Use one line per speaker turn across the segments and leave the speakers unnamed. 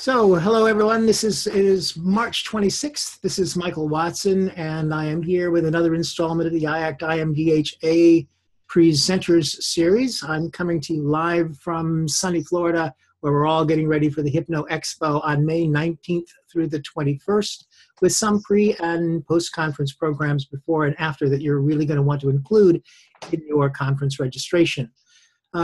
So, hello everyone. It is March 26th. This is Michael Watson, and I am here with another installment of the IACT IMDHA Presenters Series. I'm coming to you live from sunny Florida, where we're all getting ready for the Hypno Expo on May 19th through the 21st, with some pre- and post-conference programs before and after that you're really going to want to include in your conference registration.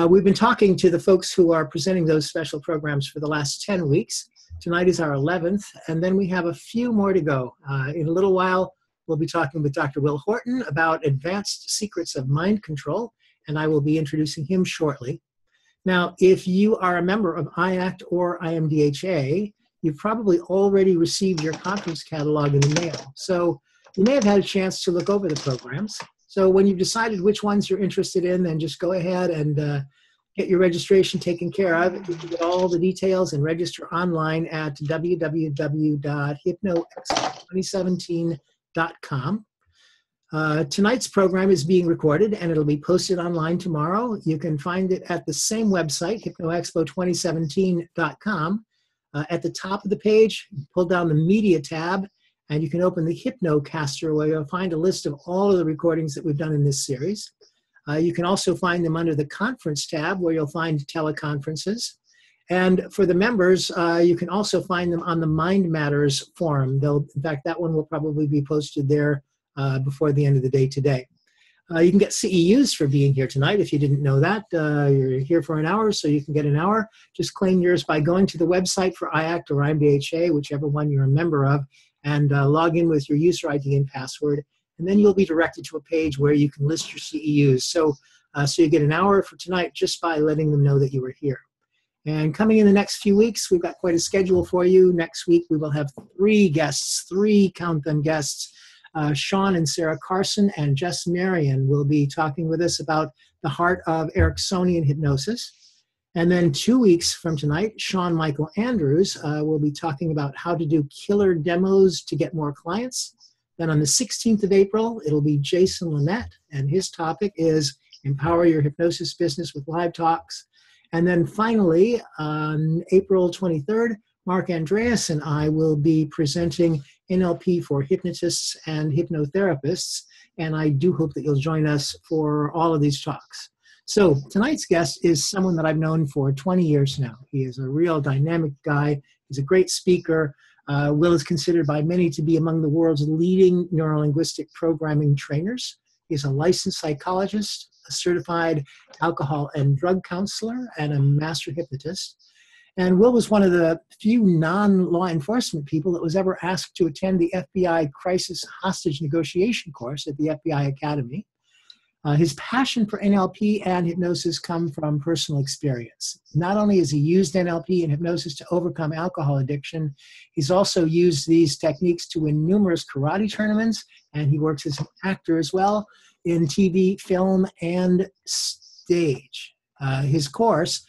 We've been talking to the folks who are presenting those special programs for the last 10 weeks. Tonight is our 11th, and then we have a few more to go. In a little while, we'll be talking with Dr. Will Horton about advanced secrets of mind control, and I will be introducing him shortly. Now, if you are a member of IACT or IMDHA, you've probably already received your conference catalog in the mail. So you may have had a chance to look over the programs. So when you've decided which ones you're interested in, then just go ahead and get your registration taken care of. You can get all the details and register online at www.hypnoexpo2017.com. Tonight's program is being recorded and it'll be posted online tomorrow. You can find it at the same website, hypnoexpo2017.com. At the top of the page, pull down the media tab, and you can open the Hypnocaster, where you'll find a list of all of the recordings that we've done in this series. You can also find them under the Conference tab, where you'll find teleconferences. And for the members, you can also find them on the Mind Matters forum. In fact, that one will probably be posted there before the end of the day today. You can get CEUs for being here tonight, if you didn't know that. You're here for an hour, so you can get an hour. Just claim yours by going to the website for IACT or IMDHA, whichever one you're a member of, and log in with your user ID and password, and then you'll be directed to a page where you can list your CEUs. So you get an hour for tonight just by letting them know that you were here. And coming in the next few weeks, we've got quite a schedule for you. Next week, we will have count them guests. Sean and Sarah Carson and Jess Marion will be talking with us about the heart of Ericksonian hypnosis. And then 2 weeks from tonight, Sean Michael Andrews will be talking about how to do killer demos to get more clients. Then on the 16th of April, it'll be Jason Lynette, and his topic is Empower Your Hypnosis Business with Live Talks. And then finally, on April 23rd, Mark Andreas and I will be presenting NLP for hypnotists and hypnotherapists, and I do hope that you'll join us for all of these talks. So tonight's guest is someone that I've known for 20 years now. He is a real dynamic guy. He's a great speaker. Will is considered by many to be among the world's leading neurolinguistic programming trainers. He's a licensed psychologist, a certified alcohol and drug counselor, and a master hypnotist. And Will was one of the few non-law enforcement people that was ever asked to attend the FBI Crisis Hostage Negotiation course at the FBI Academy. His passion for NLP and hypnosis come from personal experience. Not only has he used NLP and hypnosis to overcome alcohol addiction, he's also used these techniques to win numerous karate tournaments, and he works as an actor as well in TV, film, and stage. His course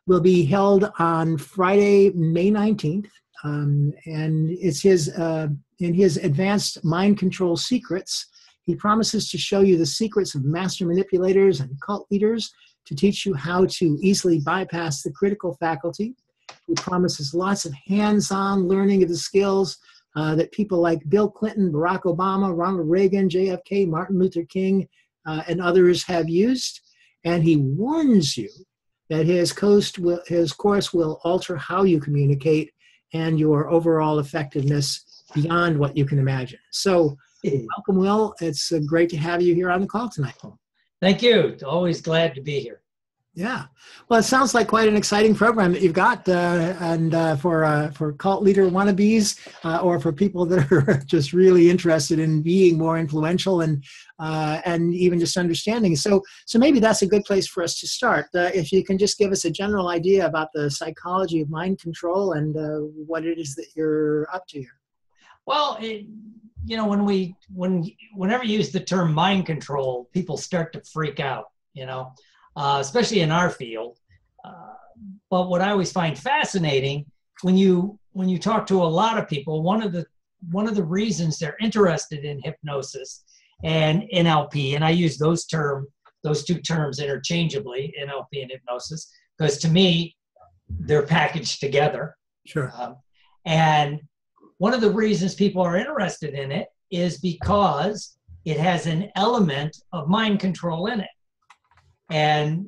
will be held on Friday, May 19th, and it's in his Advanced Mind Control Secrets. He promises to show you the secrets of master manipulators and cult leaders to teach you how to easily bypass the critical faculty. He promises lots of hands-on learning of the skills that people like Bill Clinton, Barack Obama, Ronald Reagan, JFK, Martin Luther King, and others have used. And he warns you that his course will alter how you communicate and your overall effectiveness beyond what you can imagine. So, welcome, Will. It's great to have you here on the call tonight.
Thank you. Always glad to be here.
Yeah. Well, it sounds like quite an exciting program that you've got, for cult leader wannabes, or for people that are just really interested in being more influential and even just understanding. So maybe that's a good place for us to start. If you can just give us a general idea about the psychology of mind control and what it is that you're up to here.
Well, whenever you use the term mind control, people start to freak out, especially in our field. But what I always find fascinating when you talk to a lot of people, one of the reasons they're interested in hypnosis and NLP, and I use those two terms interchangeably, NLP and hypnosis, because to me they're packaged together.
Sure.
And one of the reasons people are interested in it is because it has an element of mind control in it. And,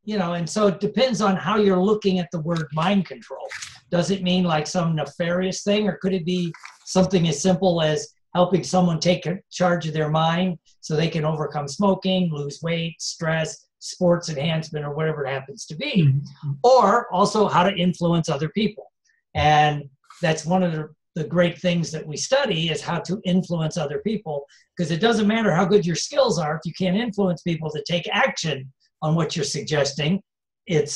you know, and so it depends on how you're looking at the word mind control. Does it mean like some nefarious thing, or could it be something as simple as helping someone take charge of their mind so they can overcome smoking, lose weight, stress, sports enhancement, or whatever it happens to be? Mm-hmm. Or also how to influence other people. And that's one of the great things that we study, is how to influence other people, because it doesn't matter how good your skills are. If you can't influence people to take action on what you're suggesting, it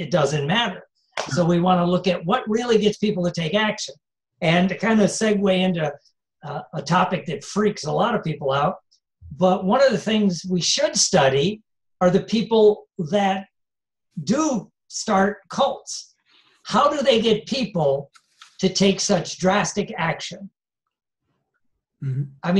doesn't matter. So we want to look at what really gets people to take action. And to kind of segue into a topic that freaks a lot of people out, but one of the things we should study are the people that do start cults. How do they get people to take such drastic action? Mm-hmm. I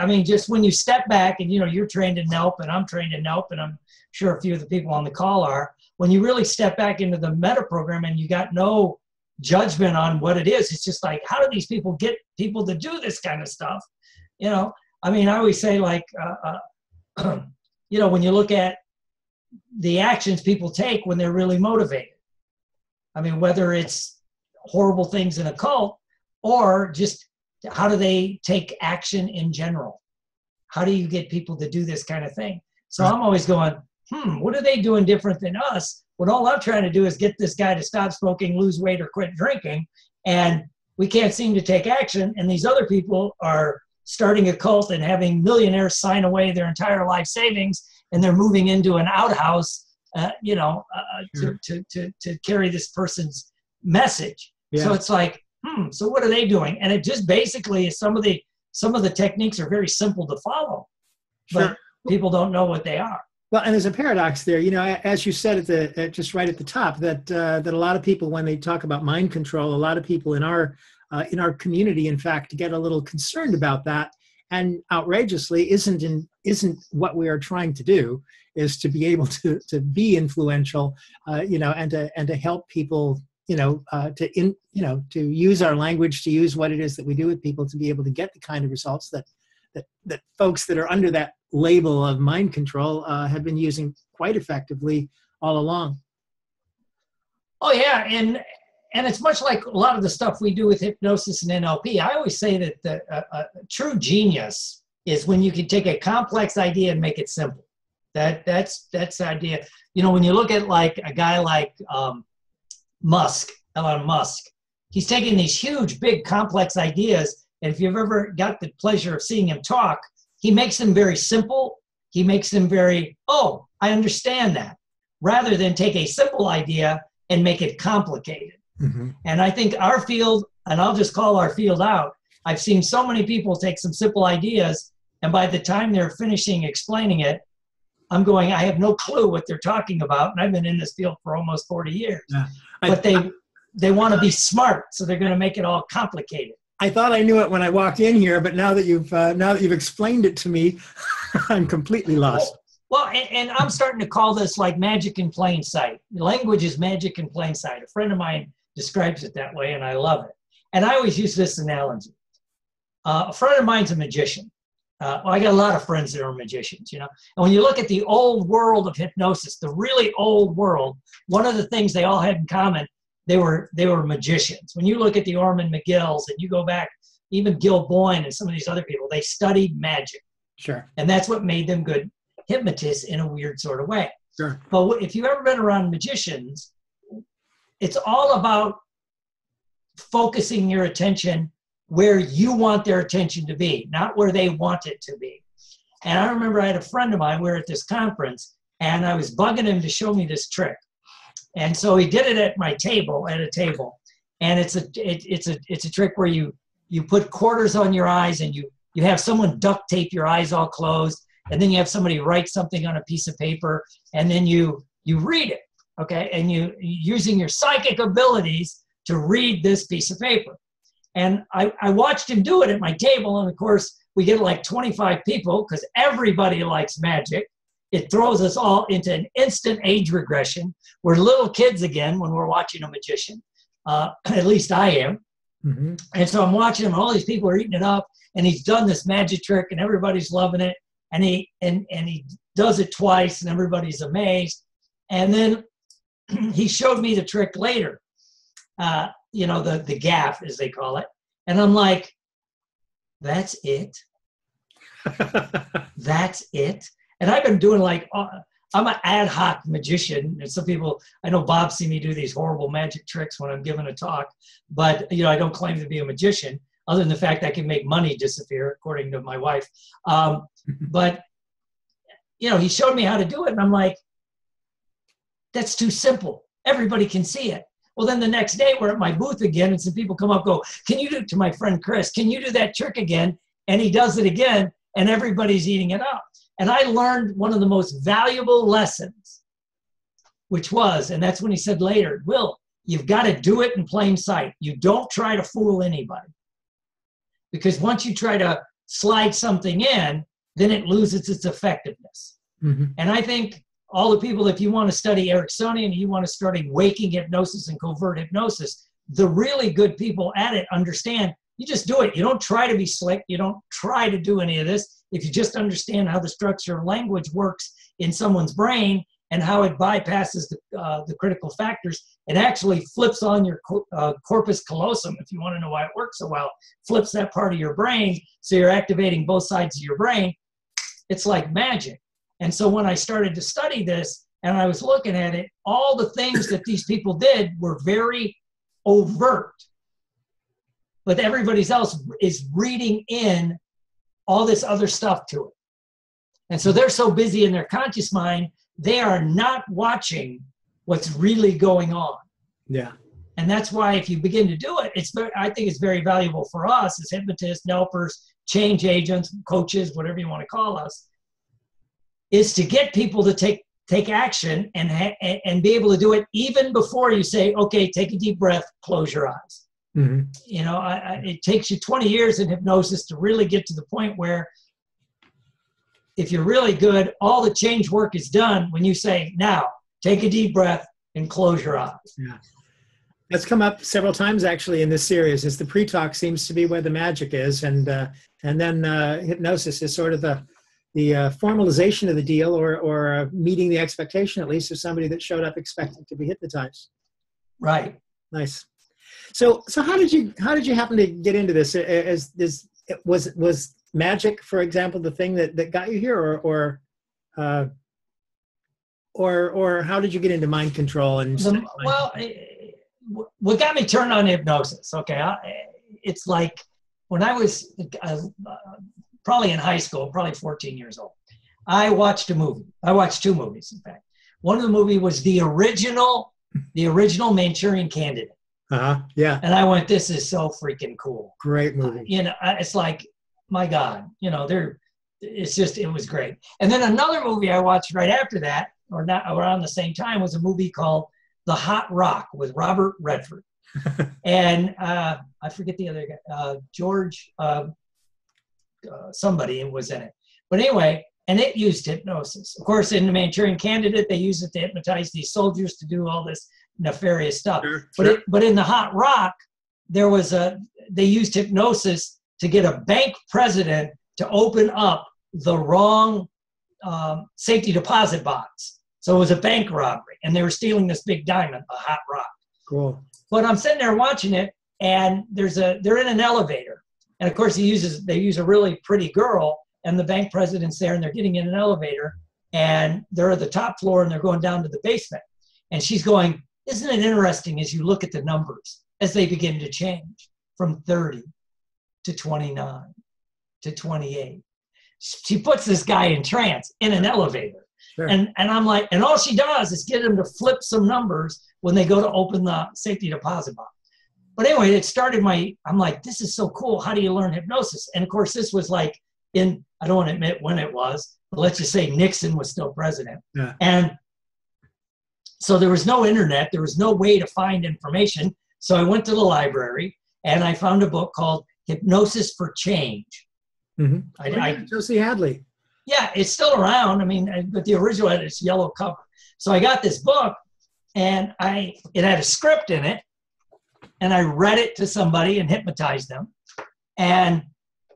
mean, just when you step back and, you know, you're trained in NELP and I'm trained in NELP, and I'm sure a few of the people on the call are, when you really step back into the meta program and you got no judgment on what it is, it's just like, how do these people get people to do this kind of stuff? You know, I mean, I always say, like, you know, when you look at the actions people take when they're really motivated, I mean, whether it's horrible things in a cult or just how do they take action in general? How do you get people to do this kind of thing? So I'm always going, what are they doing different than us? When all I'm trying to do is get this guy to stop smoking, lose weight, or quit drinking, and we can't seem to take action. And these other people are starting a cult and having millionaires sign away their entire life savings, and they're moving into an outhouse, you know, to carry this person's message. Yeah. So it's like, so what are they doing? And it just basically is some of the techniques are very simple to follow, but people don't know what they are.
Well, and there's a paradox there, you know, as you said just right at the top, that a lot of people, when they talk about mind control, a lot of people in our community, in fact, get a little concerned about that, and outrageously isn't what we are trying to do, is to be able to be influential, you know, and to help people, you know, to use our language, to use what it is that we do with people, to be able to get the kind of results that folks that are under that label of mind control have been using quite effectively all along.
Oh yeah, and it's much like a lot of the stuff we do with hypnosis and NLP. I always say that the true genius is when you can take a complex idea and make it simple. That's the idea. You know, when you look at like a guy like Elon Musk, he's taking these huge, big, complex ideas. And if you've ever got the pleasure of seeing him talk, he makes them very simple. He makes them very, oh, I understand that, rather than take a simple idea and make it complicated. Mm-hmm. And I think our field, and I'll just call our field out, I've seen so many people take some simple ideas, and by the time they're finishing explaining it, I'm going, I have no clue what they're talking about. And I've been in this field for almost 40 years. Yeah. But they want to be smart, so they're going to make it all complicated.
I thought I knew it when I walked in here, but now that you've explained it to me, I'm completely lost.
Well, and I'm starting to call this like magic in plain sight. Language is magic in plain sight. A friend of mine describes it that way, and I love it. And I always use this analogy. A friend of mine's a magician. Well, I got a lot of friends that are magicians, you know. And when you look at the old world of hypnosis, the really old world, one of the things they all had in common, they were magicians. When you look at the Orman McGills and you go back, even Gil Boyne and some of these other people, they studied magic.
Sure.
And that's what made them good hypnotists in a weird sort of way.
Sure.
But if you've ever been around magicians, it's all about focusing your attention where you want their attention to be, not where they want it to be. And I remember I had a friend of mine, we were at this conference, and I was bugging him to show me this trick. And so he did it at a table, and it's a trick where you put quarters on your eyes, and you have someone duct tape your eyes all closed, and then you have somebody write something on a piece of paper, and then you read it, okay? And you using your psychic abilities to read this piece of paper. And I watched him do it at my table, and of course we get like 25 people because everybody likes magic. It throws us all into an instant age regression. We're little kids again when we're watching a magician. At least I am.
Mm-hmm.
And so I'm watching him, and all these people are eating it up, and he's done this magic trick, and everybody's loving it. And he does it twice, and everybody's amazed. And then he showed me the trick later, the gaff, as they call it. And I'm like, that's it? That's it? And I've been doing I'm an ad hoc magician. And some people, I know Bob see me do these horrible magic tricks when I'm giving a talk, but I don't claim to be a magician, other than the fact I can make money disappear, according to my wife. But, he showed me how to do it, and I'm like, that's too simple. Everybody can see it. Well, then the next day we're at my booth again, and some people come up, go, can you do it to my friend Chris? Can you do that trick again? And he does it again, and everybody's eating it up. And I learned one of the most valuable lessons, which was, and that's when he said later, Will, you've got to do it in plain sight. You don't try to fool anybody. Because once you try to slide something in, then it loses its effectiveness.
Mm-hmm.
And I think all the people, if you want to study Ericksonian, you want to study waking hypnosis and covert hypnosis, the really good people at it understand you just do it. You don't try to be slick. You don't try to do any of this. If you just understand how the structure of language works in someone's brain and how it bypasses the critical factors, it actually flips on your corpus callosum, if you want to know why it works so well, flips that part of your brain, so you're activating both sides of your brain. It's like magic. And so when I started to study this and I was looking at it, all the things that these people did were very overt. But everybody else is reading in all this other stuff to it. And so they're so busy in their conscious mind, they are not watching what's really going on.
Yeah.
And that's why if you begin to do it, I think it's very valuable for us as hypnotists, helpers, change agents, coaches, whatever you want to call us, is to get people to take action and be able to do it even before you say, okay, take a deep breath, close your eyes.
Mm-hmm.
It takes you 20 years in hypnosis to really get to the point where if you're really good, all the change work is done when you say, now, take a deep breath and close your eyes.
Yeah. That's come up several times actually in this series. Is the pre-talk seems to be where the magic is, and then hypnosis is sort of the formalization of the deal, or meeting the expectation at least of somebody that showed up expecting to be hypnotized.
Right.
Nice. So how did you happen to get into this? Was magic, for example, the thing that got you here, or how did you get into mind control?
What got me turned on hypnosis? Okay, it's like when I was probably in high school, probably 14 years old. I watched a movie. I watched two movies, in fact. One of the movie was the original Manchurian Candidate.
Yeah.
And I went, this is so freaking cool.
Great movie.
It's like, my God, it was great. And then another movie I watched right after that, or not around the same time, was a movie called The Hot Rock with Robert Redford. And I forget the other guy, George, somebody was in it. But anyway, and it used hypnosis. Of course, in the Manchurian Candidate, they used it to hypnotize these soldiers to do all this nefarious stuff. Sure. But in The Hot Rock, they used hypnosis to get a bank president to open up the wrong safety deposit box. So it was a bank robbery, and they were stealing this big diamond, a hot rock.
Cool.
But I'm sitting there watching it, and they're in an elevator, and of course they use a really pretty girl, and the bank president's there, and they're getting in an elevator, and they're at the top floor, and they're going down to the basement, and she's going, isn't it interesting as you look at the numbers as they begin to change from 30 to 29 to 28? She puts this guy in trance in an elevator. Sure. And I'm like, and all she does is get him to flip some numbers when they go to open the safety deposit box. But anyway, it started I'm like, this is so cool. How do you learn hypnosis? And of course, this was like I don't want to admit when it was, but let's just say Nixon was still president. Yeah. And so there was no internet. There was no way to find information. So I went to the library and I found a book called Hypnosis for Change.
Mm-hmm. Josie Hadley.
Yeah, it's still around. I mean, but the original had its yellow cover. So I got this book, and it had a script in it, and I read it to somebody and hypnotized them. And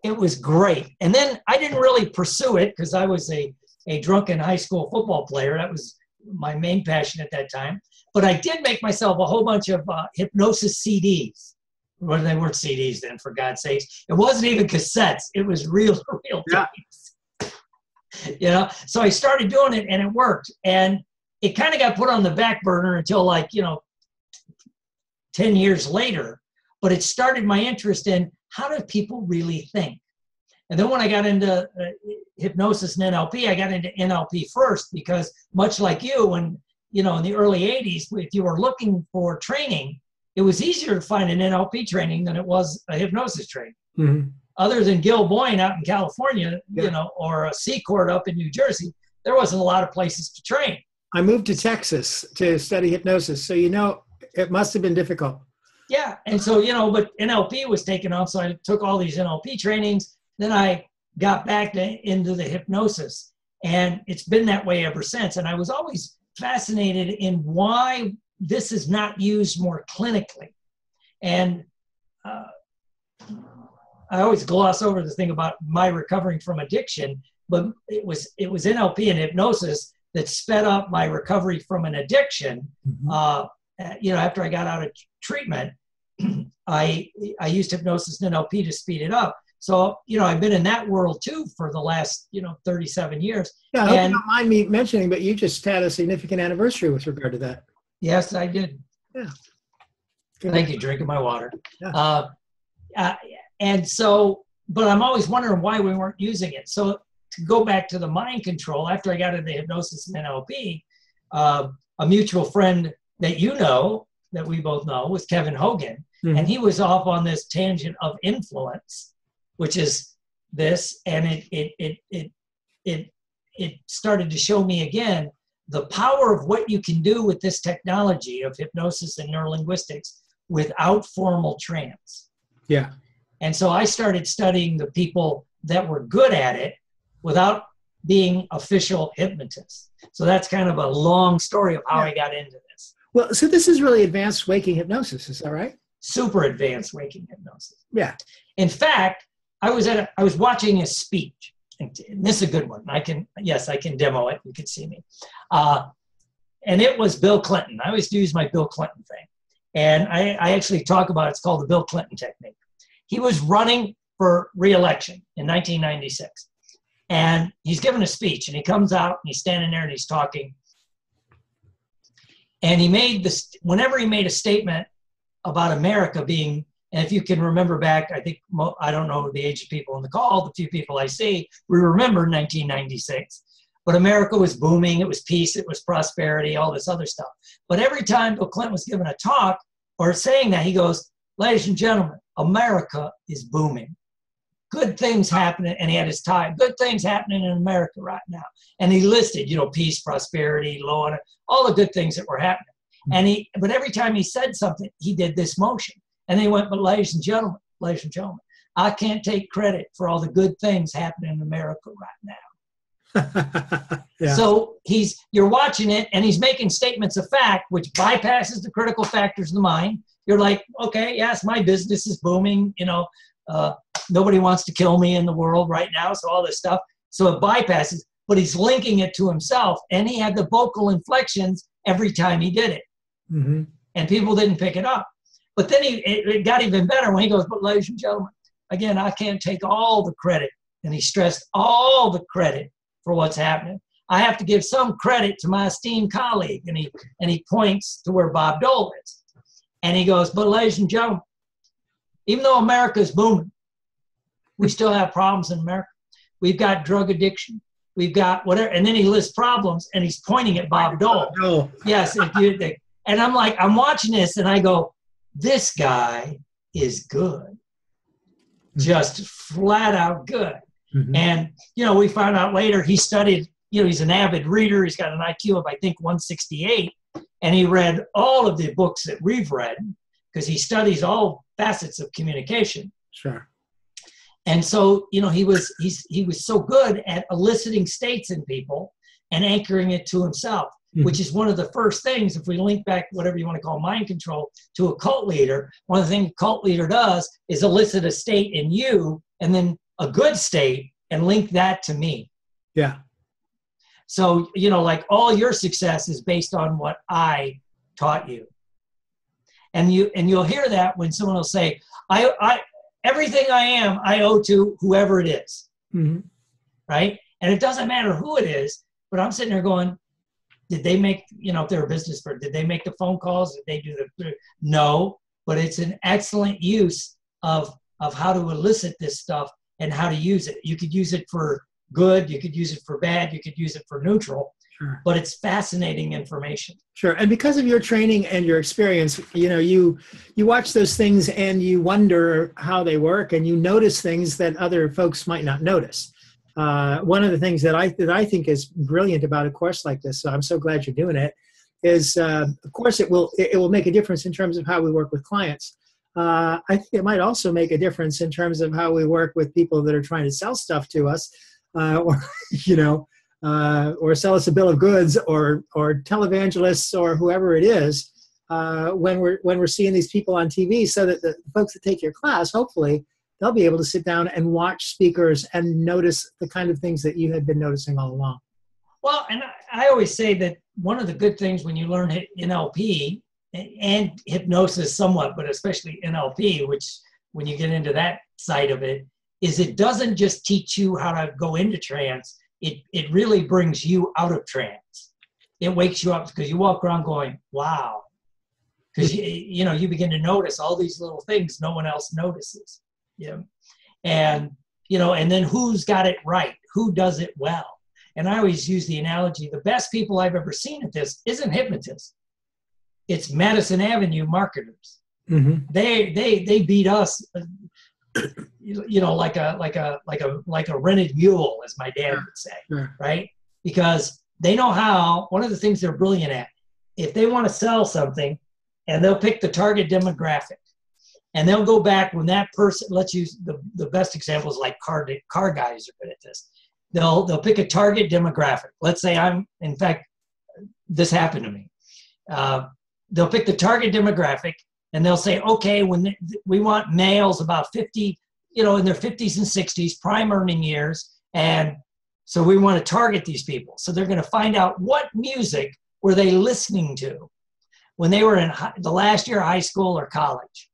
it was great. And then I didn't really pursue it because I was a drunken high school football player. That was my main passion at that time. But I did make myself a whole bunch of hypnosis CDs. Well, they weren't CDs then, for God's sakes. It wasn't even cassettes. It was real tapes. You know, so I started doing it and it worked. And it kind of got put on the back burner until 10 years later. But it started my interest in how do people really think? And then when I got into hypnosis and NLP, I got into NLP first because much like you, when, in the early 80s, if you were looking for training, it was easier to find an NLP training than it was a hypnosis training. Mm-hmm. Other than Gil Boyne out in California, or a C-Court up in New Jersey, there wasn't a lot of places to train.
I moved to Texas to study hypnosis. So, it must have been difficult.
Yeah. And so, but NLP was taken off. So I took all these NLP trainings. Then I got back into the hypnosis. And it's been that way ever since. And I was always fascinated in why this is not used more clinically. And I always gloss over the thing about my recovering from addiction, but it was NLP and hypnosis that sped up my recovery from an addiction. Mm-hmm. After I got out of treatment, I used hypnosis and NLP to speed it up. So, I've been in that world too for the last, 37 years.
Yeah, I hope you don't mind me mentioning, but you just had a significant anniversary with regard to that.
Yes, I did.
Yeah.
Thank you. Drinking my water. Yeah. And so, but I'm always wondering why we weren't using it. So to go back to the mind control, after I got into hypnosis and NLP, a mutual friend that that we both know, was Kevin Hogan. Mm-hmm. And he was off on this tangent of influence, which is this. And it started to show me again the power of what you can do with this technology of hypnosis and neurolinguistics without formal trance.
Yeah.
And so I started studying the people that were good at it without being official hypnotists. So that's kind of a long story of how I got into this.
Well, so this is really advanced waking hypnosis, is that right?
Super advanced waking hypnosis.
Yeah.
In fact, I was watching a speech. And this is a good one. I can demo it. You can see me. And it was Bill Clinton. I always use my Bill Clinton thing. And I actually talk about it. It's called the Bill Clinton technique. He was running for re-election in 1996. And he's giving a speech. And he comes out and he's standing there and he's talking. And he made this, whenever he made a statement about America being, and if you can remember back, I don't know the age of people on the call, the few people I see, we remember 1996. But America was booming, it was peace, it was prosperity, all this other stuff. But every time Bill Clinton was giving a talk or saying that, he goes, ladies and gentlemen, America is booming. Good things happening, and he had his tie, good things happening in America right now. And he listed, peace, prosperity, law, and all the good things that were happening. And but every time he said something, he did this motion. And they went, but ladies and gentlemen, I can't take credit for all the good things happening in America right now. Yeah. So you're watching it and he's making statements of fact, which bypasses the critical factors of the mind. You're like, okay, yes, my business is booming. Nobody wants to kill me in the world right now. So all this stuff. So it bypasses, but he's linking it to himself. And he had the vocal inflections every time he did it. Mm-hmm. And people didn't pick it up. But then it got even better when he goes, but ladies and gentlemen, again, I can't take all the credit. And he stressed all the credit for what's happening. I have to give some credit to my esteemed colleague. And he points to where Bob Dole is. And he goes, but ladies and gentlemen, even though America is booming, we still have problems in America. We've got drug addiction. We've got whatever. And then he lists problems and he's pointing at Bob Dole. Yes. And I'm watching this and I go, this guy is good. Just flat out good. Mm-hmm. And, we found out later he studied, he's an avid reader. He's got an IQ of, I think, 168. And he read all of the books that we've read because he studies all facets of communication.
Sure.
And so, he was so good at eliciting states in people and anchoring it to himself. which is one of the first things, if we link back whatever you want to call mind control to a cult leader, one of the things a cult leader does is elicit a state in you and then a good state and link that to me.
Yeah.
So, like all your success is based on what I taught you. And you'll hear that when someone will say, I everything I am, I owe to whoever it is.
Mm-hmm.
Right? And it doesn't matter who it is, but I'm sitting there going, did they make, if they're a business person, did they make the phone calls? Did they do no, but it's an excellent use of how to elicit this stuff and how to use it. You could use it for good, you could use it for bad, you could use it for neutral, sure. But it's fascinating information.
Sure. And because of your training and your experience, you watch those things and you wonder how they work, and you notice things that other folks might not notice. One of the things that I think is brilliant about a course like this, so I'm so glad you're doing it, is of course it will make a difference in terms of how we work with clients. I think it might also make a difference in terms of how we work with people that are trying to sell stuff to us, or sell us a bill of goods, or televangelists, or whoever it is, when we're seeing these people on TV, so that the folks that take your class, hopefully, they'll be able to sit down and watch speakers and notice the kind of things that you had been noticing all along.
Well, and I always say that one of the good things when you learn NLP and hypnosis somewhat, but especially NLP, which when you get into that side of it, is it doesn't just teach you how to go into trance. It really brings you out of trance. It wakes you up because you walk around going, wow. Because you begin to notice all these little things no one else notices. Yeah. And then who's got it right? Who does it well? And I always use the analogy, the best people I've ever seen at this isn't hypnotists. It's Madison Avenue marketers. Mm-hmm. They beat us, like a rented mule, as my dad would say, right? Because they know how, one of the things they're brilliant at, if they want to sell something, and they'll pick the target demographic. And they'll go back when that person, let's use the best examples like car guys are good at this. They'll pick a target demographic. Let's say in fact, this happened to me. They'll pick the target demographic and they'll say, okay, we want males about 50, in their 50s and 60s, prime earning years. And so we want to target these people. So they're going to find out what music were they listening to when they were in the last year of high school or college.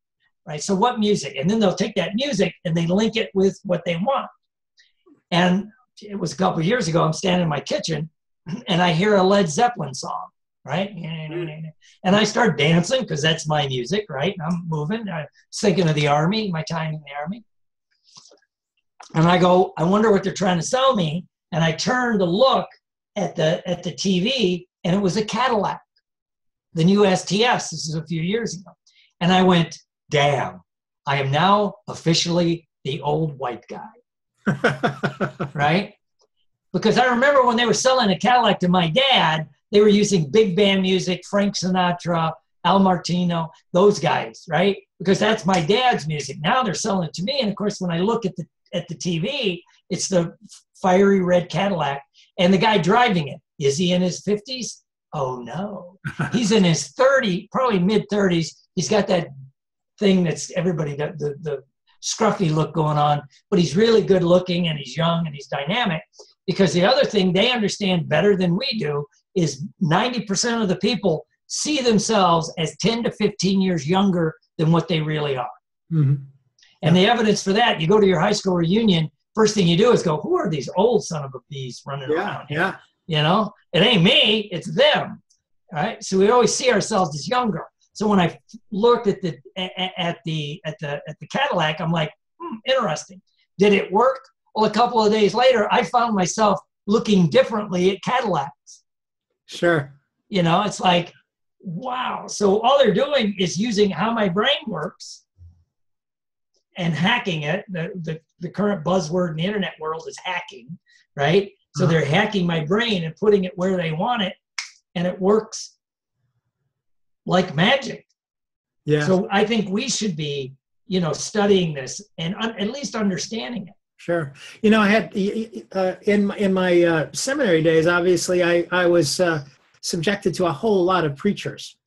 Right? So what music? And then they'll take that music and they link it with what they want. And it was a couple of years ago, I'm standing in my kitchen and I hear a Led Zeppelin song, right? And I start dancing because that's my music, right? And I'm moving. I was thinking of the Army, my time in the Army. And I go, I wonder what they're trying to sell me. And I turn to look at the TV, and it was a Cadillac, the new STS. This is a few years ago. And I went, damn, I am now officially the old white guy, right? Because I remember when they were selling a Cadillac to my dad, they were using big band music, Frank Sinatra, Al Martino, those guys, right? Because that's my dad's music. Now they're selling it to me. And of course, when I look at the TV, it's the fiery red Cadillac. And the guy driving it, is he in his 50s? Oh, no. He's in his 30s, probably mid-30s. He's got that thing that's everybody, the scruffy look going on, but he's really good looking and he's young and he's dynamic. Because the other thing they understand better than we do is 90% of the people see themselves as 10 to 15 years younger than what they really are. Mm-hmm. And the evidence for that, you go to your high school reunion, first thing you do is go, who are these old son of a bees running around here? Yeah. It ain't me, it's them. Right? So we always see ourselves as younger. So when I looked at the Cadillac, I'm like, interesting. Did it work? Well, a couple of days later, I found myself looking differently at Cadillacs.
Sure.
It's like, wow. So all they're doing is using how my brain works and hacking it. The current buzzword in the internet world is hacking, right? So they're hacking my brain and putting it where they want it, and it works like magic. Yeah. So I think we should be, studying this and at least understanding it.
Sure. I had in my seminary days, obviously I was subjected to a whole lot of preachers.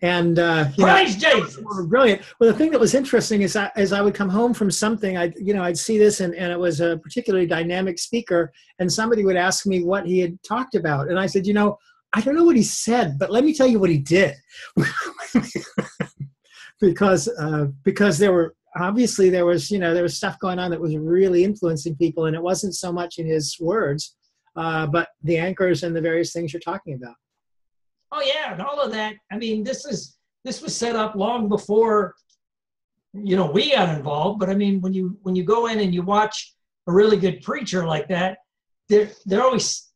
And
praise Jesus,
were brilliant. Well, the thing that was interesting is as I would come home from something, I'd see this, and it was a particularly dynamic speaker, and somebody would ask me what he had talked about, and I said, I don't know what he said, but let me tell you what he did, because there was stuff going on that was really influencing people, and it wasn't so much in his words, but the anchors and the various things you're talking about.
Oh yeah, and all of that. I mean, this was set up long before, we got involved. But I mean, when you go in and you watch a really good preacher like that, they're always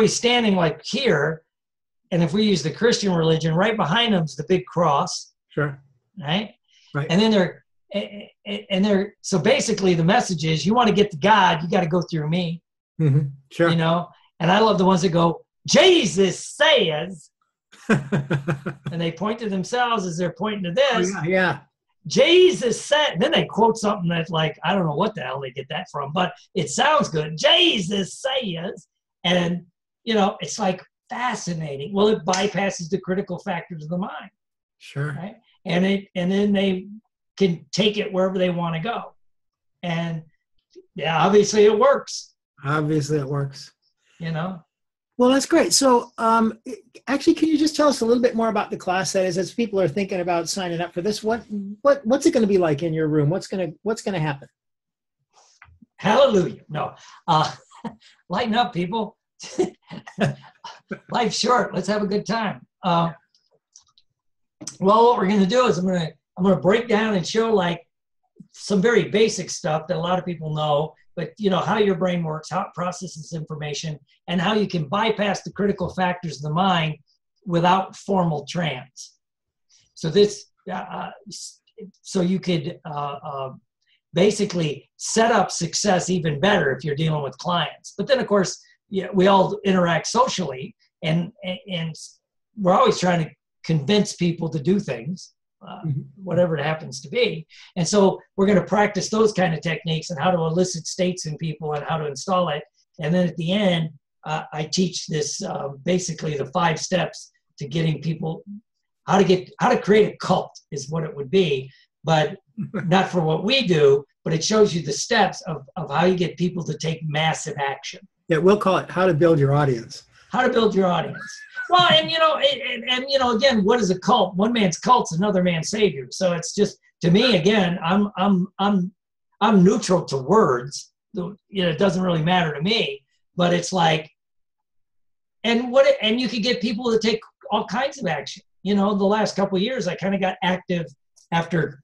standing like here, and if we use the Christian religion, right behind them is the big cross.
Sure.
Right.
Right.
And then they're so basically the message is, you want to get to God, you got to go through me.
Mm-hmm. Sure.
And I love the ones that go, Jesus says, and they point to themselves as they're pointing to this.
Oh, yeah.
Jesus said, and then they quote something that's like, I don't know what the hell they get that from, but it sounds good. Jesus says, and it's like fascinating. Well, it bypasses the critical factors of the mind.
Sure.
Right. And then they can take it wherever they want to go. And yeah, obviously it works.
Obviously it works. Well, that's great. So actually, can you just tell us a little bit more about the class? That is, as people are thinking about signing up for this, what's it going to be like in your room? What's going to happen?
Hallelujah. No, lighten up, people. Life's short. Let's have a good time. Well, what we're going to do is I'm going to break down and show like some very basic stuff that a lot of people know, but how your brain works, how it processes information, and how you can bypass the critical factors of the mind without formal trance. So so you could basically set up success even better if you're dealing with clients. But then, of course, we all interact socially, and we're always trying to convince people to do things. Whatever it happens to be. And so we're going to practice those kind of techniques and how to elicit states in people and how to install it. And then at the end, I teach this, basically the 5 steps to getting people, how to create a cult is what it would be, but not for what we do, but it shows you the steps of how you get people to take massive action.
Yeah, we'll call it how to build your audience.
How to build your audience. Well, and again, what is a cult? One man's cult's another man's savior. So it's just, to me, again, I'm neutral to words. It doesn't really matter to me. But it's like, and you could get people to take all kinds of action. The last couple of years, I kind of got active after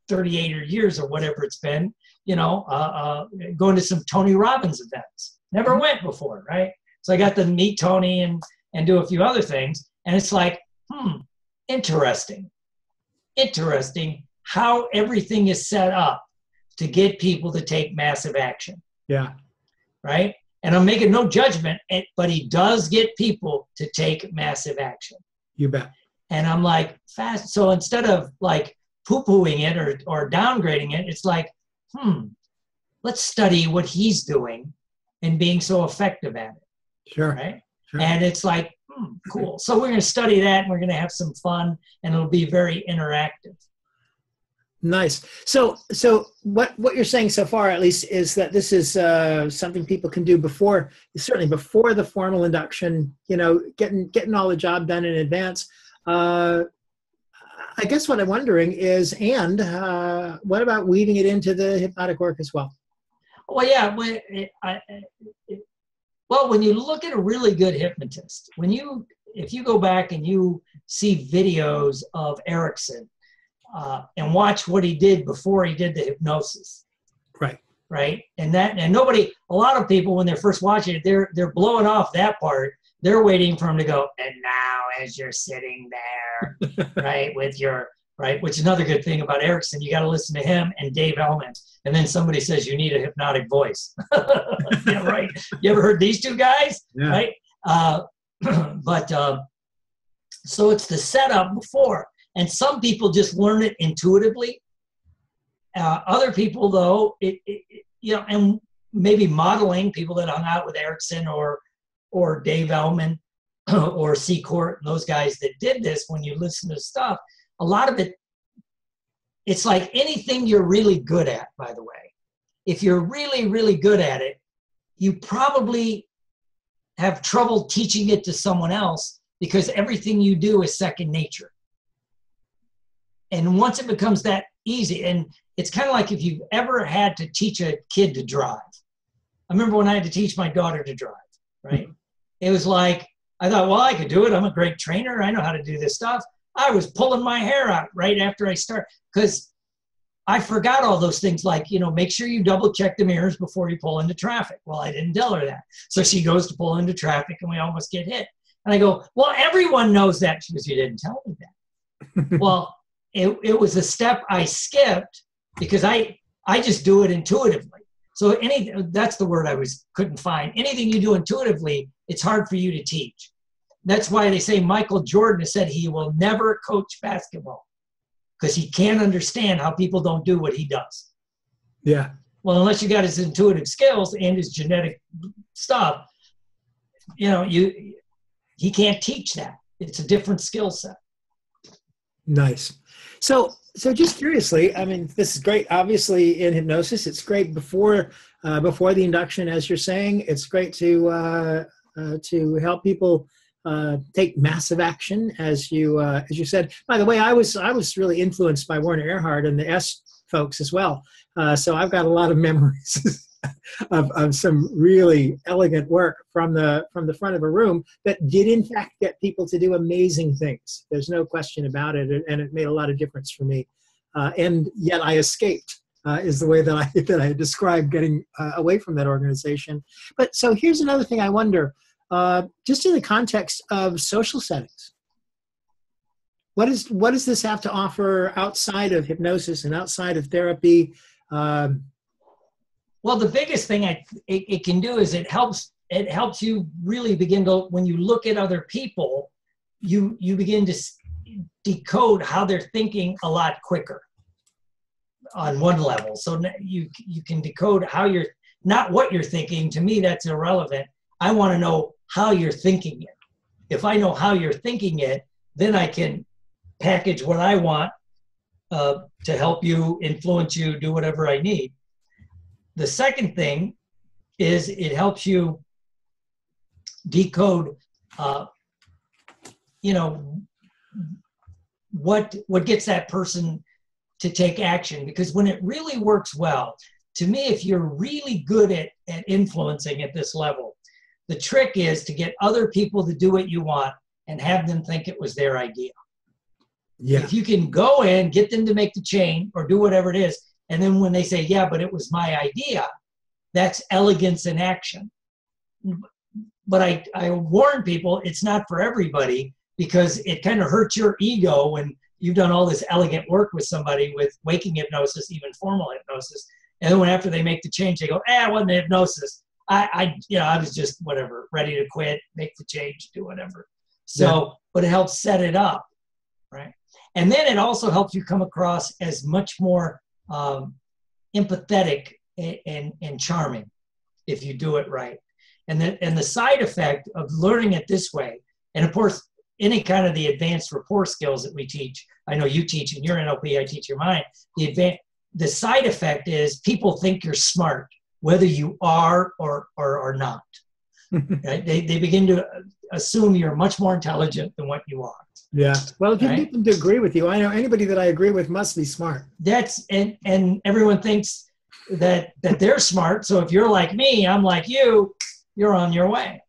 38 years or whatever it's been. Going to some Tony Robbins events. Never went before, right? So I got to meet Tony and do a few other things. And it's like, interesting how everything is set up to get people to take massive action.
Yeah.
Right? And I'm making no judgment, but he does get people to take massive action.
You bet.
And I'm like, fast. So instead of like poo-pooing it or downgrading it, it's like, let's study what he's doing and being so effective at it.
Sure.
Right?
Sure.
And it's like, cool. So we're going to study that, and we're going to have some fun, and it'll be very interactive.
Nice. So what you're saying so far, at least, is that this is something people can do certainly before the formal induction, getting all the job done in advance. I guess what I'm wondering is, what about weaving it into the hypnotic work as well?
Well, yeah. Well, when you look at a really good hypnotist, if you go back and you see videos of Erickson and watch what he did before he did the hypnosis, right, and a lot of people when they're first watching it, they're blowing off that part. They're waiting for him to go, and now as you're sitting there, right, with your right, which is another good thing about Erickson, you got to listen to him and Dave Ellman. And then somebody says you need a hypnotic voice. Yeah, right. You ever heard these two guys?
Yeah.
Right. So it's the setup before. And some people just learn it intuitively. Other people, though, and maybe modeling people that hung out with Erickson or Dave Ellman, or C. Court, those guys that did this, when you listen to stuff, a lot of it, it's like anything you're really good at, by the way. If you're really, really good at it, you probably have trouble teaching it to someone else because everything you do is second nature. And once it becomes that easy, and it's kind of like if you've ever had to teach a kid to drive. I remember when I had to teach my daughter to drive, right? It was like, I thought, well, I could do it. I'm a great trainer. I know how to do this stuff. I was pulling my hair out right after I started because I forgot all those things like, make sure you double check the mirrors before you pull into traffic. Well, I didn't tell her that. So she goes to pull into traffic and we almost get hit. And I go, well, everyone knows that. She goes, you didn't tell me that. Well, it was a step I skipped because I just do it intuitively. So that's the word couldn't find. Anything you do intuitively, it's hard for you to teach. That's why they say Michael Jordan has said he will never coach basketball because he can't understand how people don't do what he does.
Yeah.
Well, unless you got his intuitive skills and his genetic stuff, he can't teach that. It's a different skill set.
Nice. So just curiously, I mean, this is great. Obviously, in hypnosis, it's great before the induction, as you're saying. It's great to help people take massive action, as you said. By the way, I was really influenced by Werner Erhard and the S folks as well. So I've got a lot of memories of some really elegant work from the front of a room that did in fact get people to do amazing things. There's no question about it, and it made a lot of difference for me. And yet I escaped. Is the way that I described getting away from that organization. But so here's another thing I wonder. Just in the context of social settings, what does this have to offer outside of hypnosis and outside of therapy?
Well, the biggest thing it can do is it helps you really begin to, when you look at other people, you begin to decode how they're thinking a lot quicker on one level. So you can decode how you're, not what you're thinking. To me, that's irrelevant. I want to know how you're thinking it. If I know how you're thinking it, then I can package what I want to help you, influence you, do whatever I need. The second thing is it helps you decode, what gets that person to take action. Because when it really works well, to me, if you're really good at influencing at this level, the trick is to get other people to do what you want and have them think it was their idea. Yeah. If you can go in, get them to make the change or do whatever it is, and then when they say, yeah, but it was my idea, that's elegance in action. But I warn people, it's not for everybody, because it kind of hurts your ego when you've done all this elegant work with somebody with waking hypnosis, even formal hypnosis. And then when after they make the change, they go, it wasn't hypnosis. I was just whatever, ready to quit, make the change, do whatever. So, yeah. But it helps set it up, right? And then it also helps you come across as much more empathetic and charming if you do it right. And the side effect of learning it this way, and of course, any kind of the advanced rapport skills that we teach, I know you teach in your NLP, I teach in mine, the side effect is people think you're smart, whether you are or not. Right? They begin to assume you're much more intelligent than what you are.
Yeah. Well, if you get them to agree with you, I know anybody that I agree with must be smart.
And everyone thinks that they're smart. So if you're like me, I'm like you, you're on your way.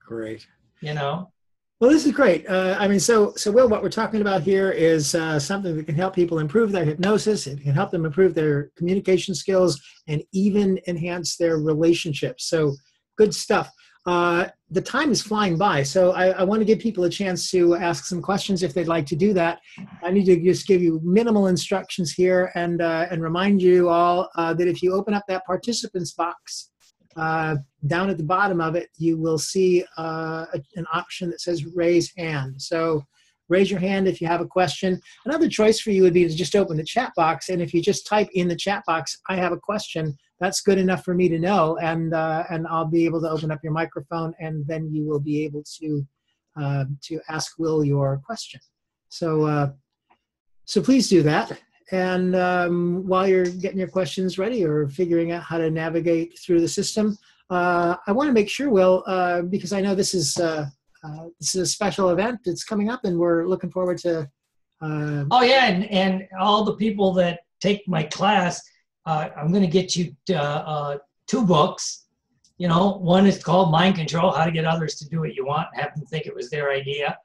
Great.
Well,
this is great. So Will, what we're talking about here is something that can help people improve their hypnosis. It can help them improve their communication skills and even enhance their relationships. So good stuff. The time is flying by, so I want to give people a chance to ask some questions if they'd like to do that. I need to just give you minimal instructions here and remind you all that if you open up that participants box, down at the bottom of it, you will see an option that says raise hand. So raise your hand if you have a question. Another choice for you would be to just open the chat box, and if you just type in the chat box, I have a question, that's good enough for me to know, and I'll be able to open up your microphone, and then you will be able to to ask Will your question. So please do that. And while you're getting your questions ready or figuring out how to navigate through the system, I want to make sure, Will, because I know this is a special event that's coming up, and we're looking forward to.
Oh yeah, and all the people that take my class, I'm going to get you 2 books. You know, one is called Mind Control: How to Get Others to Do What You Want, have them think it was their idea.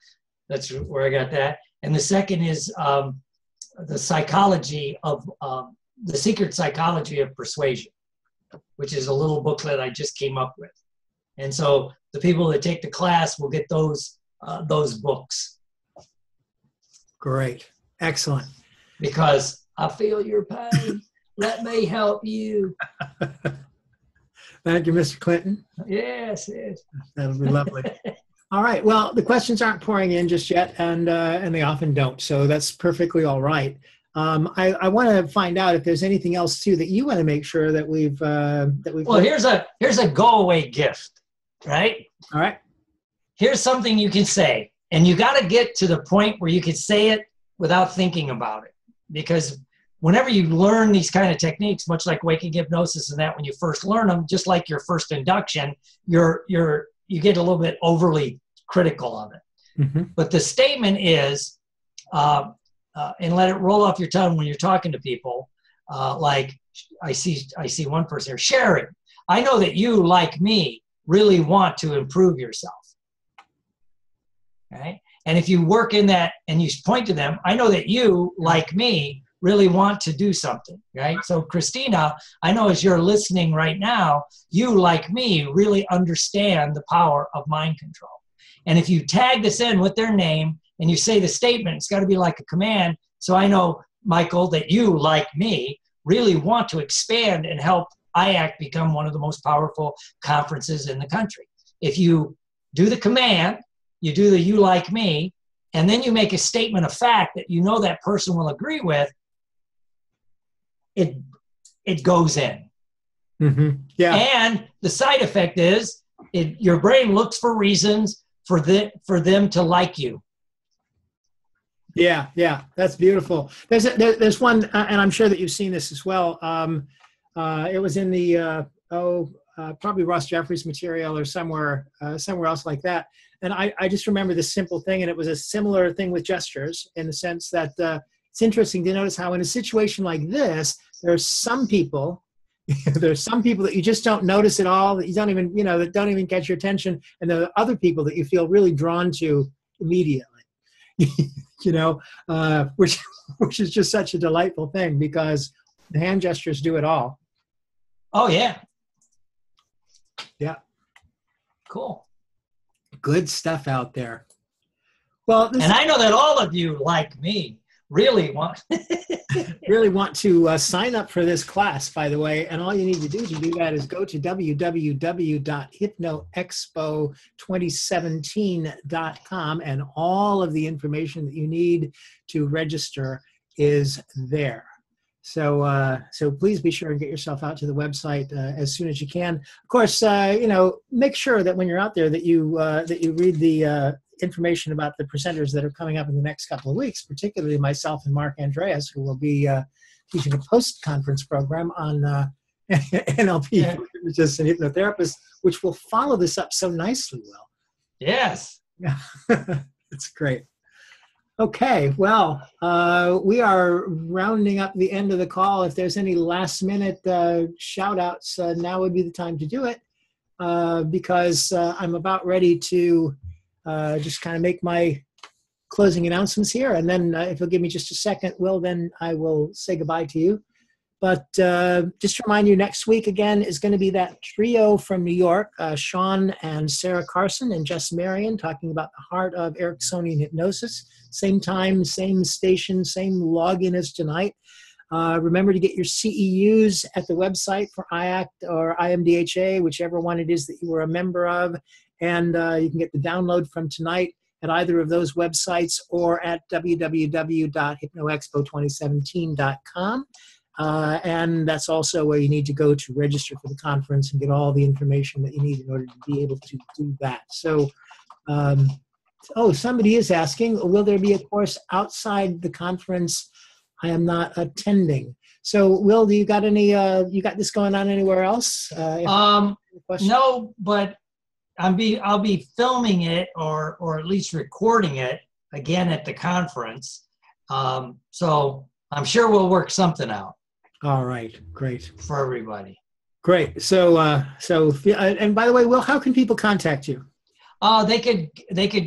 That's where I got that. And the second is the psychology of the secret psychology of persuasion, which is a little booklet I just came up with. And so the people that take the class will get those books.
Great. Excellent.
Because I feel your pain. Let me help you.
Thank you, Mr. Clinton.
Yes.
That'll be lovely. All right. Well, the questions aren't pouring in just yet, and they often don't. So that's perfectly all right. I want to find out if there's anything else too that you want to make sure that we've. Well,
here's a go away gift, right?
All right.
Here's something you can say, and you got to get to the point where you can say it without thinking about it, because whenever you learn these kind of techniques, much like waking hypnosis and that, when you first learn them, just like your first induction, you get a little bit overly critical of it. Mm-hmm. But the statement is, and let it roll off your tongue when you're talking to people. Like I see one person here, Sharon, I know that you, like me, really want to improve yourself. Right? And if you work in that and you point to them, I know that you, like me, really want to do something, right? So Christina, I know as you're listening right now, you, like me, really understand the power of mind control. And if you tag this in with their name and you say the statement, it's got to be like a command. So I know, Michael, that you, like me, really want to expand and help IAC become one of the most powerful conferences in the country. If you do the command, you do the you, like me, and then you make a statement of fact that you know that person will agree with, it goes in.
Mm-hmm. Yeah.
And the side effect is your brain looks for reasons for them to like you.
Yeah, that's beautiful. There's one, and I'm sure that you've seen this as well. It was in the probably Ross Jeffries material or somewhere else like that. And I just remember this simple thing, and it was a similar thing with gestures in the sense that it's interesting to notice how in a situation like this, there's some people that you just don't notice at all, that you don't even, that don't even catch your attention, and there are other people that you feel really drawn to immediately, which is just such a delightful thing because the hand gestures do it all.
Oh, yeah.
Yeah.
Cool.
Good stuff out there. Well,
and I know that all of you, like me, really want
to sign up for this class, by the way. And all you need to do that is go to www.hypnoexpo2017.com, and all of the information that you need to register is there. So please be sure and get yourself out to the website as soon as you can. Of course, make sure that when you're out there that you read the information about the presenters that are coming up in the next couple of weeks, particularly myself and Mark Andreas, who will be teaching a post-conference program on NLP, hypnotists and hypnotherapists, which will follow this up so nicely, Will.
Yes.
Yeah, it's great. Okay, well, we are rounding up the end of the call. If there's any last-minute shout-outs, now would be the time to do it, because I'm about ready to just kind of make my closing announcements here. And then if you'll give me just a second, Will, then I will say goodbye to you. But just to remind you, next week, again, is going to be that trio from New York, Sean and Sarah Carson and Jess Marion, talking about the heart of Ericksonian hypnosis. Same time, same station, same login as tonight. Remember to get your CEUs at the website for IACT or IMDHA, whichever one it is that you were a member of. And you can get the download from tonight at either of those websites or at www.hypnoexpo2017.com. And that's also where you need to go to register for the conference and get all the information that you need in order to be able to do that. So Oh, somebody is asking, will there be a course outside the conference I am not attending? So, Will, do you got any, you got this going on anywhere else?
No, but I'll be filming it or at least recording it again at the conference. So I'm sure we'll work something out.
All right, great.
For everybody.
Great. So, and by the way, Will, how can people contact you?
They could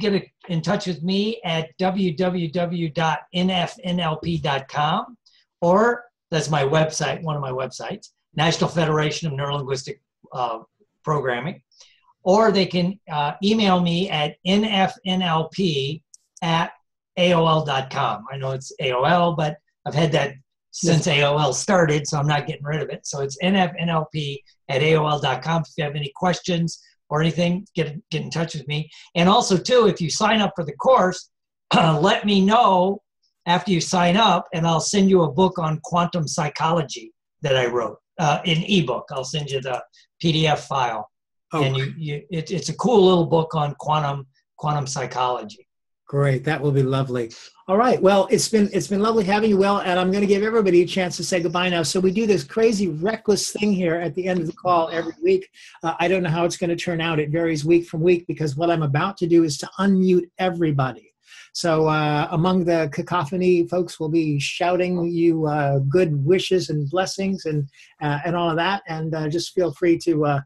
get in touch with me at www.nfnlp.com, or that's my website, one of my websites, National Federation of Neurolinguistic Programming, or they can email me at nfnlp@aol.com. I know it's AOL, but I've had that since AOL started, so I'm not getting rid of it. So it's nfnlp@aol.com. If you have any questions or anything, get in touch with me. And also, too, if you sign up for the course, let me know after you sign up, and I'll send you a book on quantum psychology that I wrote, in ebook. I'll send you the PDF file. Oh. And it's a cool little book on quantum psychology.
Great, that will be lovely. All right, well, it's been lovely having you, Will, and I'm going to give everybody a chance to say goodbye now. So we do this crazy, reckless thing here at the end of the call every week. I don't know how it's going to turn out. It varies week from week, because what I'm about to do is to unmute everybody. So among the cacophony, folks will be shouting you good wishes and blessings and all of that, and just feel free to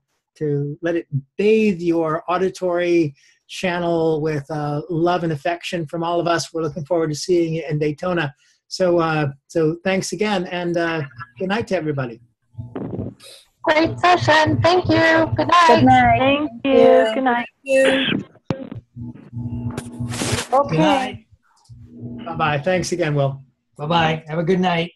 let it bathe your auditory channel with love and affection from all of us. We're looking forward to seeing you in Daytona. So thanks again, and good night to everybody.
Great session. Thank you. Good night.
Good night.
Thank you. Good night.
Okay.
Good night.
Bye-bye. Thanks again, Will.
Bye-bye. Have a good night.